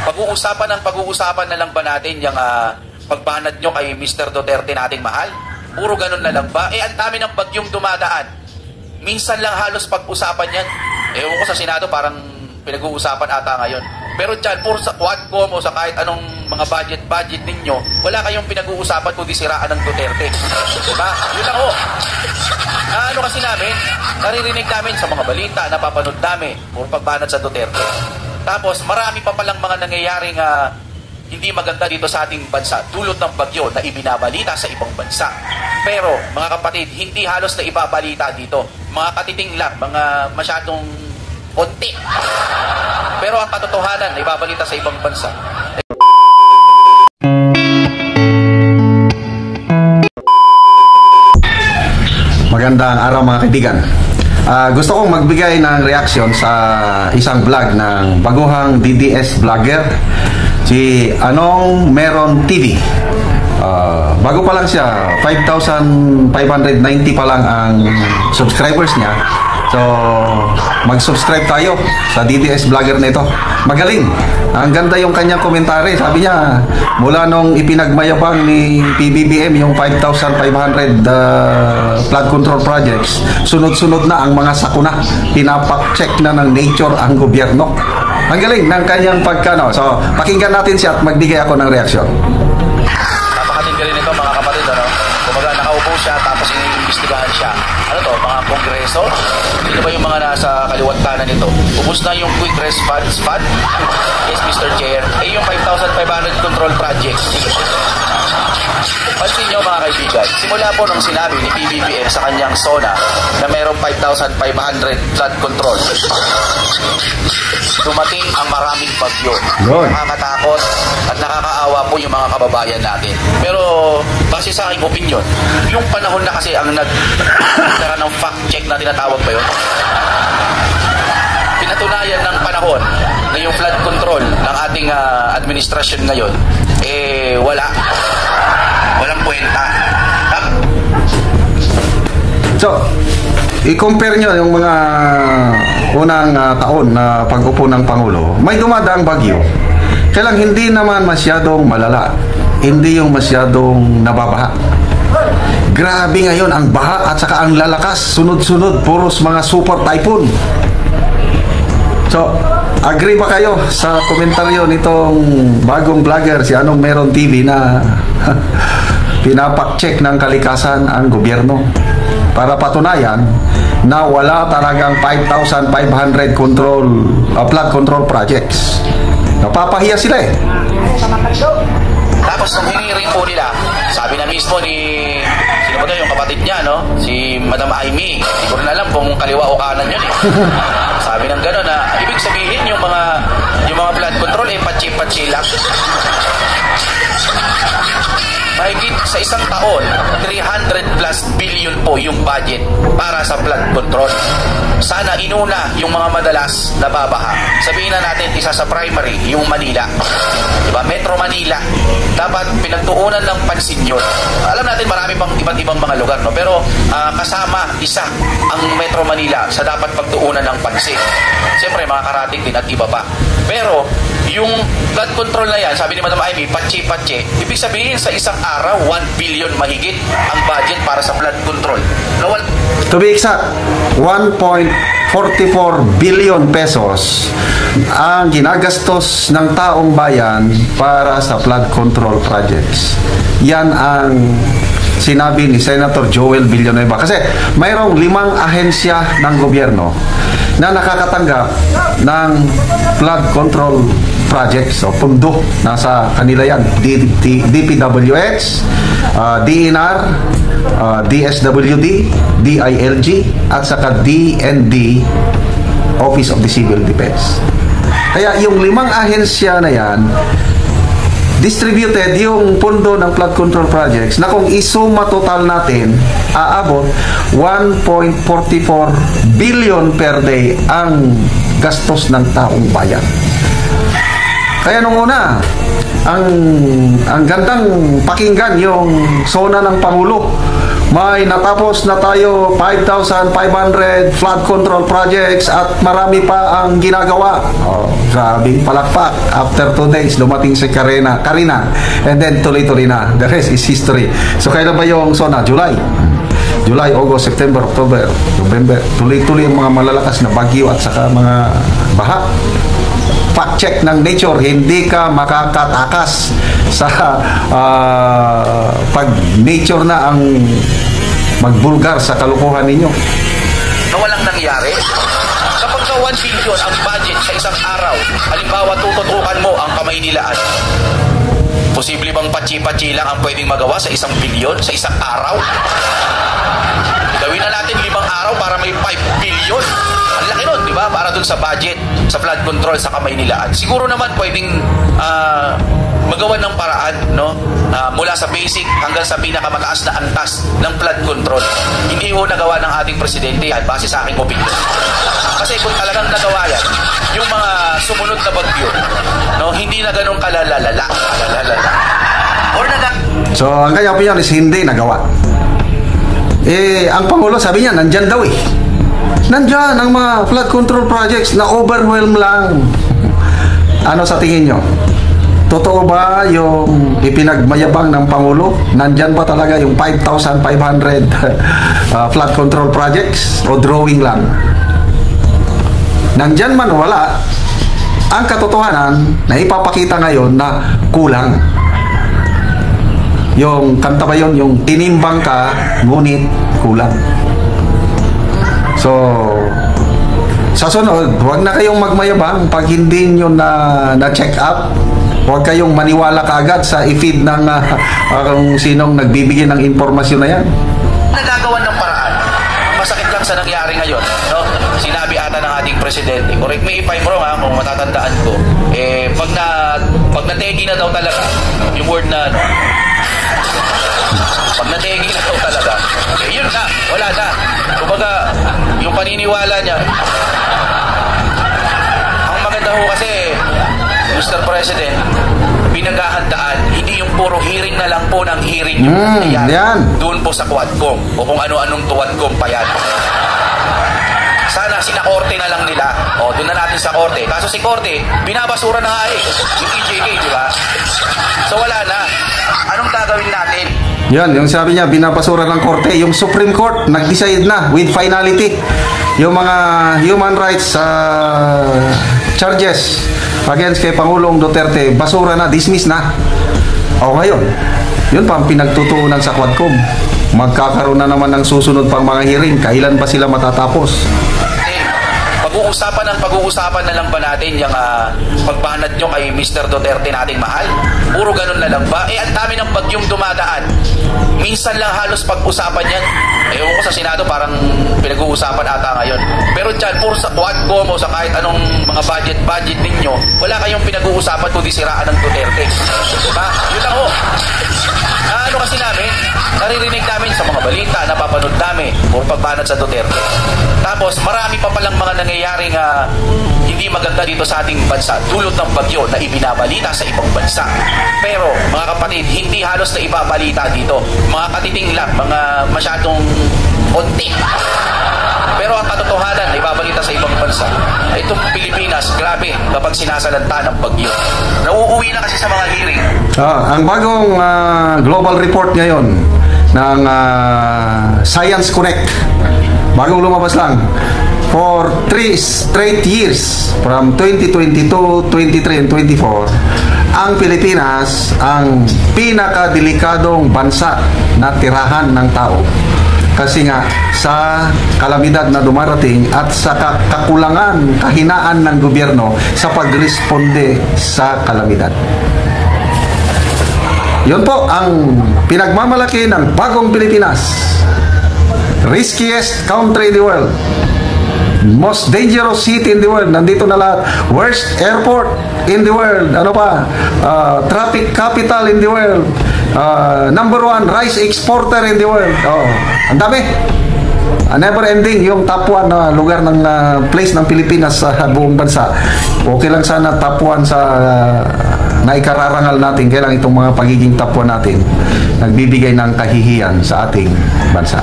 Pag-uusapan na lang ba natin yung pagbanat nyo kay Mr. Duterte nating mahal? Puro ganun na lang ba? Ang dami ng bagyong dumadaan. Minsan lang halos pag-usapan yan. Ewan ko sa Senado, parang pinag-uusapan ata ngayon. Pero dyan, puro sa Quadcom o sa kahit anong mga budget ninyo, wala kayong pinag-uusapan kundi siraan ng Duterte. Diba? Yun lang ho. Ano kasi namin, naririnig namin sa mga balita, napapanood namin, puro pagbanat sa Duterte. Tapos marami pa palang mga nangyayaring hindi maganda dito sa ating bansa, dulot ng bagyo na ibinabalita sa ibang bansa. Pero mga kapatid, hindi halos na ibabalita dito. Mga katiting lang, mga masyadong konti. Pero ang katotohanan na ibabalita sa ibang bansa. Magandang araw mga kaibigan. Gusto kong magbigay ng reaction sa isang vlog ng baguhang DDS vlogger, si Anong Meron TV. Bago pa lang siya, 5,590 pa lang ang subscribers niya. So, mag-subscribe tayo sa DDS vlogger nito. Magaling. Ang ganda yung kanyang komentary. Sabi niya, mula nung ipinagmayabang ni PBBM yung 5,500 flood control projects, sunod-sunod na ang mga sakuna. Pinapak-check na ng nature ang gobyerno. Ang galing ng kanyang pagkano. So, pakinggan natin siya at magbigay ako ng reaksyon. Napakating galing nito mga kapatid. Kumbaga nakaupo siya tapos iniimbestigahan siya. Ano to? Mga kongreso? Sino ba yung mga nasa kaliwat kanan nito? Ubus na yung quick response fund? Yes, Mr. Chair. Yung 5,500 control projects. Pansin nyo mga kaibigan, simula po nung sinabi ni PBBM sa kanyang SONA na mayroong 5,500 flood control, dumating ang maraming bagyo. Nakakatakot at nakakaawa po yung mga kababayan natin. Pero base sa aking opinion, yung panahon na kasi ang nagkaroon ng fact check na tinatawag ba yun? Pinatunayan ng panahon na yung flood control ng ating administrasyon ngayon, walang kwenta. So, i-compare nyo yung mga unang taon na pag-upo ng Pangulo. May dumadaang bagyo. Kailang hindi naman masyadong malala. Hindi yung masyadong nababaha. Grabe ngayon ang baha at saka ang lalakas. Sunod-sunod, puros mga super typhoon. So, agree ba kayo sa komentaryo nitong bagong vlogger, si Anong Meron TV, na pinapak-check ng kalikasan ang gobyerno para patunayan na wala talagang 5,500 flood control projects? Napapahiya sila eh. Tapos nung hiniring po nila, sabi na mismo ni sino ba daw yung kapatid niya, no? Si Madam Amy. Hindi ko rin alam kung kaliwa o kanan yun eh. Sabi ng gano'n na ibig sabihin yung mga flood control patsi-patsi lang. Mahigit sa isang taon, 300 plus billion po yung budget para sa flood control. Sana inuna yung mga madalas na babaha. Sabihin na natin, isa sa primary, yung Manila. Diba? Metro Manila. Dapat pinagtuunan ng pansin yun. Alam natin marami pang iba't ibang mga lugar, no? Pero kasama isa ang Metro Manila sa dapat pagtuunan ng pansin. Siyempre, mga karating din at iba pa. Pero, yung flood control na yan, sabi ni Madam Amy, patsi-patsi, ibig sabihin sa isang araw, 1 billion mahigit ang budget para sa flood control. To be exact, 1.44 billion pesos ang ginagastos ng taong bayan para sa flood control projects. Yan ang sinabi ni Senator Joel Villanueva. Kasi mayroong 5 ahensya ng gobyerno na nakakatanggap ng flood control projects o pundo. Nasa kanila yan. DPWH, DNR, DSWD, DILG, at saka DND, Office of the Civil Defense. Kaya yung 5 ahensya na yan, distributed yung pundo ng flood control projects na kung isuma total natin, aabot 1.44 billion per day ang gastos ng taong bayan. Kaya nung una, ang gandang pakinggan yung SONA ng Pangulo. may natapos na tayo 5,500 flood control projects at marami pa ang ginagawa. Oh, grabing palakpak. After 2 days, dumating si Karina, and then tuloy-tuloy na. The rest is history. So, kailan ba yung SONA? July, August, September, October, November. Tuloy-tuloy yung mga malalakas na bagyo at saka mga baha. Fact check ng Nature, hindi ka makakatakas sa pag Nature na ang magbulgar sa kalukuhan ninyo. Na walang nangyari. Kapag ka 1 billion ang budget sa isang araw, halimbawa tututukan mo ang Kamaynilaan, posible bang patsi-patsi lang ang pwedeng magawa sa 1 billion sa isang araw? Gawin na natin 5 araw para may 5 billion. Ang laki nun, di ba? Para dun sa budget, sa flood control sa Kamaynilaan. Siguro naman pwedeng magawa ng paraan, no? Mula sa basic hanggang sa pinakamataas na antas ng flood control. Hindi ho nagawa ng ating presidente yan, base sa aking opinion. Kasi kung talagang nagawa yan, yung mga sumunod na bagyo, no, hindi na ganun kalalalala. So, ang kanya opinion is hindi nagawa. Ang Pangulo sabi niya, nandyan daw eh. Nandyan ang mga flood control projects na overwhelm lang. Ano sa tingin nyo? Totoo ba yung ipinagmayabang ng Pangulo? Nandyan ba talaga yung 5,500 flood control projects o drawing lang? Nandyan man o wala, ang katotohanan na ipapakita ngayon na kulang. Yung kanta ba yun? Yung tinimbang ka, ngunit kulang. So, sa sunod, huwag na kayong magmayabang pag hindi nyo na check up. Huwag kayong maniwala kaagad sa i-feed ng kung sinong nagbibigay ng impormasyon na yan. Nagagawan ng paraan. Masakit lang sa nangyari ngayon, no? Sinabi ata ng ating presidente, correct me if I'm wrong, kung matatandaan ko, pag nategi na daw talaga, yung word na, no? Pag nategi na daw talaga, yun na, wala na. Kumbaga, yung paniniwala niya, ang maganda ho kasi, Mr. President, pinaghahandaan, hindi yung puro hearing na lang po ng hearing yung yan. Doon po sa Quadcom o kung ano-anong Quadcom pa yan. Sana sinakorte na lang nila. O, doon na natin sa korte. Kaso si korte, binabasura na nga eh. Yung EJK, di ba? So wala na. Anong gagawin natin? Yan, yung sabi niya, binabasura ng korte. Yung Supreme Court, nag-decide na with finality. Yung mga human rights charges against kay Pangulong Duterte, basura na, dismiss na. O ngayon, yun pa ang pinagtutuunan sa Quadcom. Magkakaroon na naman ng susunod pang mga hearing. Kailan ba sila matatapos? Pag-uusapan na lang ba natin yung pagbanat nyo kay Mr. Duterte nating mahal? Puro ganun na lang ba? Ang dami ng bagyong dumadaan. Minsan lang halos pag-usapan yan. Ewan ko sa Senado parang pinag-uusapan ata ngayon. Pero dyan, puro sa Quadcom o sa kahit anong mga budget ninyo, wala kayong pinag-uusapan kundi siraan ng Duterte. Diba? Yun lang ho. Ano kasi namin, naririnig namin sa mga balita, napapanood namin, puro pagbanat sa Duterte. Tapos marami pa palang mga nangyayaring hindi maganda dito sa ating bansa, dulot ng bagyo na ibinabalita sa ibang bansa. Pero mga kapatid, hindi halos na ibabalita dito. Mga katiting lang, mga masyadong konti. Pero ang katotohanan na ibabalita sa ibang bansa, itong Pilipinas, grabe kapag sinasalanta ng bagyo. Nauuwi na kasi sa mga hearing. Ang bagong global report ngayon ng Science Connect, bagong lumabas lang, for 3 straight years from 2022, 23 and 24, ang Pilipinas ang pinakadelikadong bansa na tirahan ng tao. Kasi nga, sa kalamidad na dumarating at sa kakulangan, kahinaan ng gobyerno sa pagresponde sa kalamidad. Yun po ang pinagmamalaki ng bagong Pilipinas. Riskiest country in the world. Most dangerous city in the world. Nandito na lahat. Worst airport in the world. Ano pa? Traffic capital in the world. Number 1 rice exporter in the world. Ang dami. Never ending yung top 1 na lugar ng place ng Pilipinas sa buong bansa. Okay lang sana top 1 sa na ikararangal natin, kaya lang itong mga pagiging tapwa natin nagbibigay ng kahihiyan sa ating bansa.